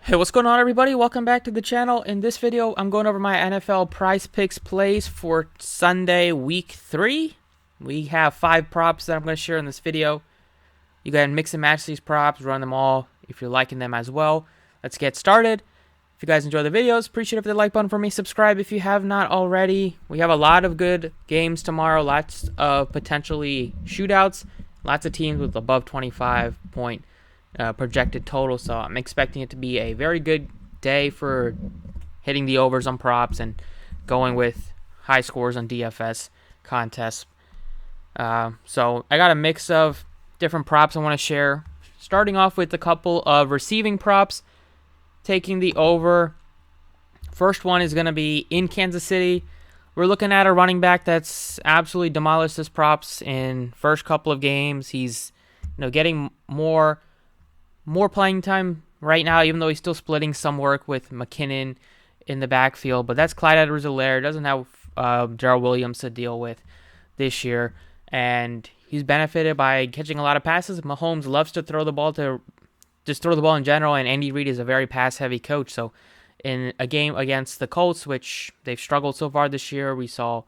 Hey, what's going on, everybody? Welcome back to the channel. In this video, I'm going over my NFL PrizePicks plays for Sunday, Week 3. We have 5 props that I'm going to share in this video. You can mix and match these props, run them all if you're liking them as well. Let's get started. If you guys enjoy the videos, appreciate it if the like button for me. Subscribe if you have not already. We have a lot of good games tomorrow, lots of potentially shootouts, lots of teams with above 25 point projected total, so I'm expecting it to be a very good day for hitting the overs on props and going with high scores on DFS contests. So I got a mix of different props I want to share, starting off with a couple of receiving props, taking the over. First one is going to be in Kansas City. We're looking at a running back that's absolutely demolished his props in first couple of games. He's getting more playing time right now, even though he's still splitting some work with McKinnon in the backfield. But that's Clyde Edwards-Helaire. Doesn't have Gerald Williams to deal with this year. And he's benefited by catching a lot of passes. Mahomes loves to throw the ball in general, and Andy Reid is a very pass-heavy coach. So in a game against the Colts, which they've struggled so far this year, we saw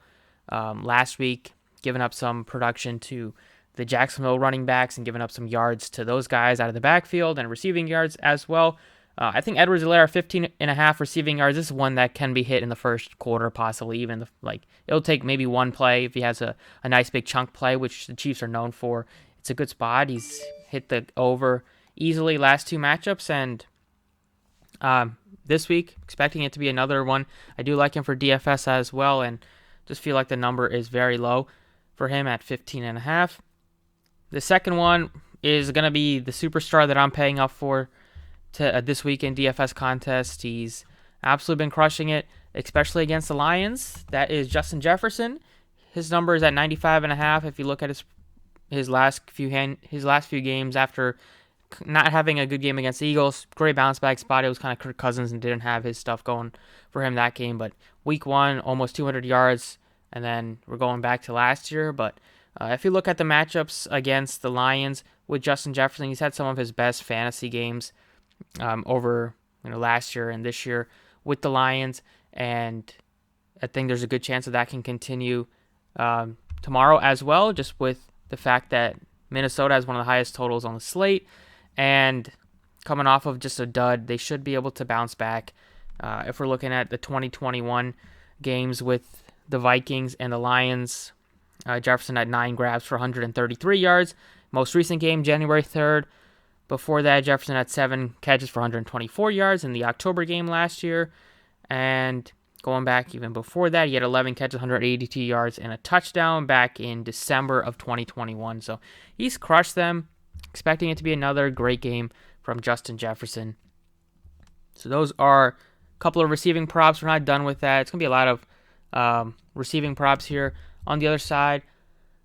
last week giving up some production to the Jacksonville running backs and giving up some yards to those guys out of the backfield and receiving yards as well. I think Edwards-Helaire 15.5 receiving yards. This is one that can be hit in the first quarter, possibly even it'll take maybe one play if he has a nice big chunk play, which the Chiefs are known for. It's a good spot. He's hit the over easily last 2 matchups, and this week expecting it to be another one. I do like him for DFS as well, and just feel like the number is very low for him at 15.5. The second one is going to be the superstar that I'm paying up for this week in DFS contest. He's absolutely been crushing it, especially against the Lions. That is Justin Jefferson. His number is at 95.5. If you look at his last few games after not having a good game against the Eagles, great bounce back spot. It was kind of Kirk Cousins and didn't have his stuff going for him that game. But week 1, almost 200 yards, and then we're going back to last year. But if you look at the matchups against the Lions with Justin Jefferson, he's had some of his best fantasy games over last year and this year with the Lions, and I think there's a good chance that can continue tomorrow as well, just with the fact that Minnesota has one of the highest totals on the slate, and coming off of just a dud, they should be able to bounce back. If we're looking at the 2021 games with the Vikings and the Lions, Jefferson had 9 grabs for 133 yards. Most recent game, January 3rd. Before that, Jefferson had 7 catches for 124 yards in the October game last year. And going back even before that, he had 11 catches, 182 yards, and a touchdown back in December of 2021. So he's crushed them. Expecting it to be another great game from Justin Jefferson. So those are a couple of receiving props. We're not done with that. It's going to be a lot of receiving props here. On the other side,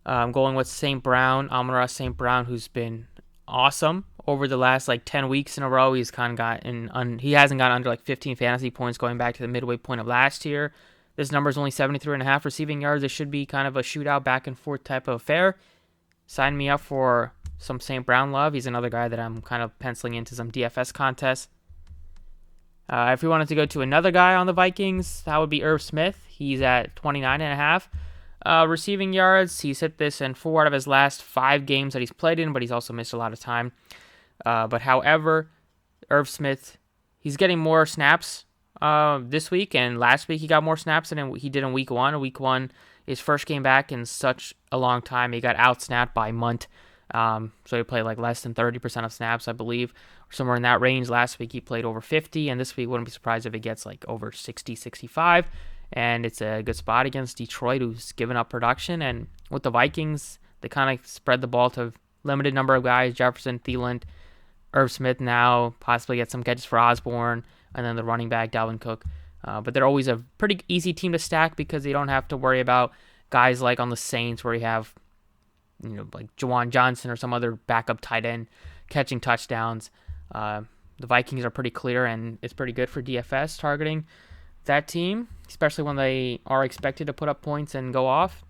I'm going with St. Brown, Amon-Ra St. Brown, who's been awesome over the last 10 weeks in a row. He's kind of gotten he hasn't gotten under 15 fantasy points going back to the midway point of last year. This number is only 73.5 receiving yards. It should be kind of a shootout back and forth type of affair. Sign me up for some St. Brown love. He's another guy that I'm kind of penciling into some DFS contests. If we wanted to go to another guy on the Vikings, that would be Irv Smith. He's at 29.5. Receiving yards. He's hit this in 4 out of his last 5 games that he's played in, but he's also missed a lot of time. But however, Irv Smith, he's getting more snaps this week, and last week he got more snaps than he did in week 1. Week 1, his first game back in such a long time. He got out-snapped by Munt, so he played less than 30% of snaps, I believe, or somewhere in that range. Last week he played over 50, and this week wouldn't be surprised if he gets over 60, 65. And it's a good spot against Detroit, who's given up production. And with the Vikings, they kind of spread the ball to a limited number of guys. Jefferson, Thielen, Irv Smith now possibly get some catches for Osborne, and then the running back, Dalvin Cook. But they're always a pretty easy team to stack because they don't have to worry about guys like on the Saints where you have, Juwan Johnson or some other backup tight end catching touchdowns. The Vikings are pretty clear, and it's pretty good for DFS targeting that team, especially when they are expected to put up points and go off.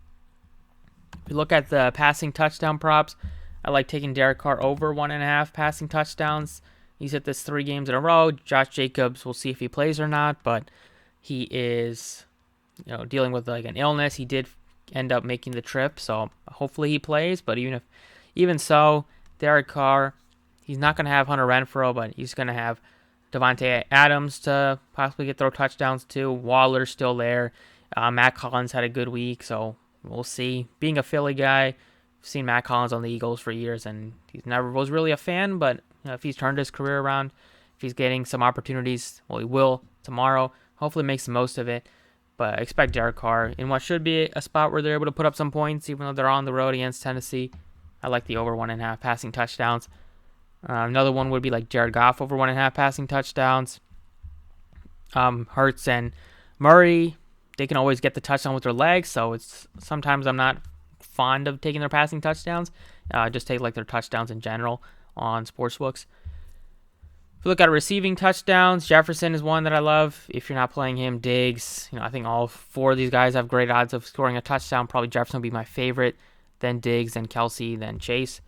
If you look at the passing touchdown props, I like taking Derek Carr over 1.5 passing touchdowns. He's hit this 3 games in a row. Josh Jacobs, we'll see if he plays or not, but he is, dealing with like an illness. He did end up making the trip, so hopefully he plays. But even so, Derek Carr, he's not going to have Hunter Renfrow, but he's going to have Devontae Adams to possibly throw touchdowns to. Waller's still there. Matt Collins had a good week, so we'll see. Being a Philly guy, I've seen Matt Collins on the Eagles for years, and he never was really a fan, but if he's turned his career around, if he's getting some opportunities, well, he will tomorrow. Hopefully makes the most of it. But I expect Derek Carr in what should be a spot where they're able to put up some points, even though they're on the road against Tennessee. I like the over 1.5 passing touchdowns. Another one would be like Jared Goff over 1.5 passing touchdowns. Hurts and Murray, they can always get the touchdown with their legs, so sometimes I'm not fond of taking their passing touchdowns. Just take like their touchdowns in general on sportsbooks. If you look at receiving touchdowns, Jefferson is one that I love. If you're not playing him, Diggs, I think all 4 of these guys have great odds of scoring a touchdown. Probably Jefferson will be my favorite, then Diggs, then Kelsey, then Chase.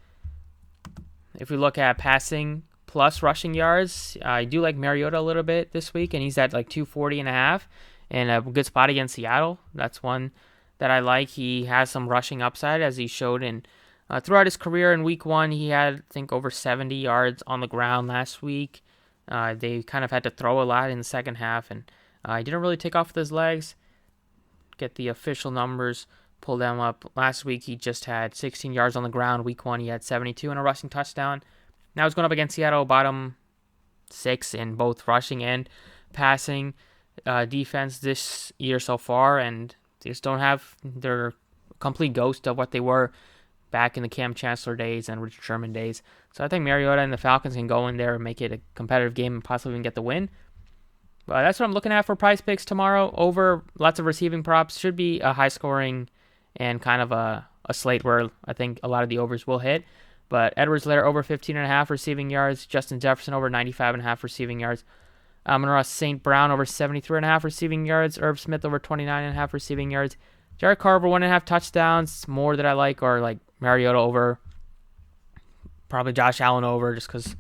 If we look at passing plus rushing yards, I do like Mariota a little bit this week, and he's at like 240.5, and a good spot against Seattle. That's one that I like. He has some rushing upside, as he showed throughout his career. In week 1, he had, I think, over 70 yards on the ground last week. They kind of had to throw a lot in the second half, and he didn't really take off with his legs. Get the official numbers, pull them up. Last week, he just had 16 yards on the ground. Week 1, he had 72 and a rushing touchdown. Now he's going up against Seattle, bottom 6 in both rushing and passing defense this year so far, and they just don't have their complete ghost of what they were back in the Cam Chancellor days and Richard Sherman days. So I think Mariota and the Falcons can go in there and make it a competitive game and possibly even get the win. But that's what I'm looking at for PrizePicks tomorrow. Over lots of receiving props. Should be a high scoring and kind of a slate where I think a lot of the overs will hit. But Edwards-Helaire over 15.5 receiving yards. Justin Jefferson over 95.5 receiving yards. Amon-Ra St. Brown over 73.5 receiving yards. Irv Smith over 29.5 receiving yards. Jared Carr over 1.5 touchdowns. More that I like are like Mariota over. Probably Josh Allen over, just because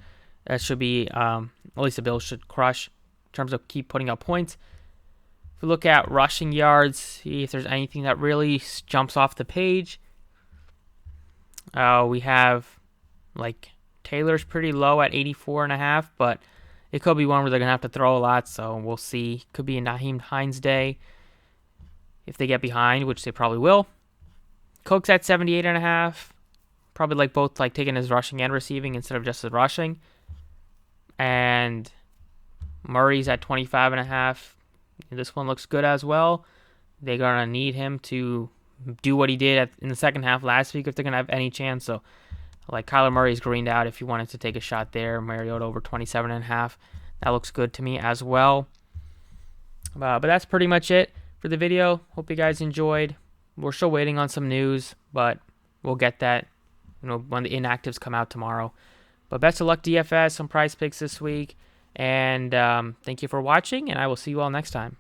that should be, at least the Bills should crush in terms of keep putting up points. If we look at rushing yards, see if there's anything that really jumps off the page. We have, like, Taylor's pretty low at 84.5, but it could be one where they're going to have to throw a lot, so we'll see. Could be a Nyheim Hines day if they get behind, which they probably will. Cook's at 78.5. Probably like both like taking his rushing and receiving instead of just his rushing. And Murray's at 25.5. This one looks good as well. They're going to need him to do what he did in the second half last week if they're going to have any chance. So like Kyler Murray's greened out if you wanted to take a shot there. Mariota over 27.5. That looks good to me as well. But that's pretty much it for the video. Hope you guys enjoyed. We're still waiting on some news, but we'll get that when the inactives come out tomorrow. But best of luck DFS on PrizePicks this week. And thank you for watching, and I will see you all next time.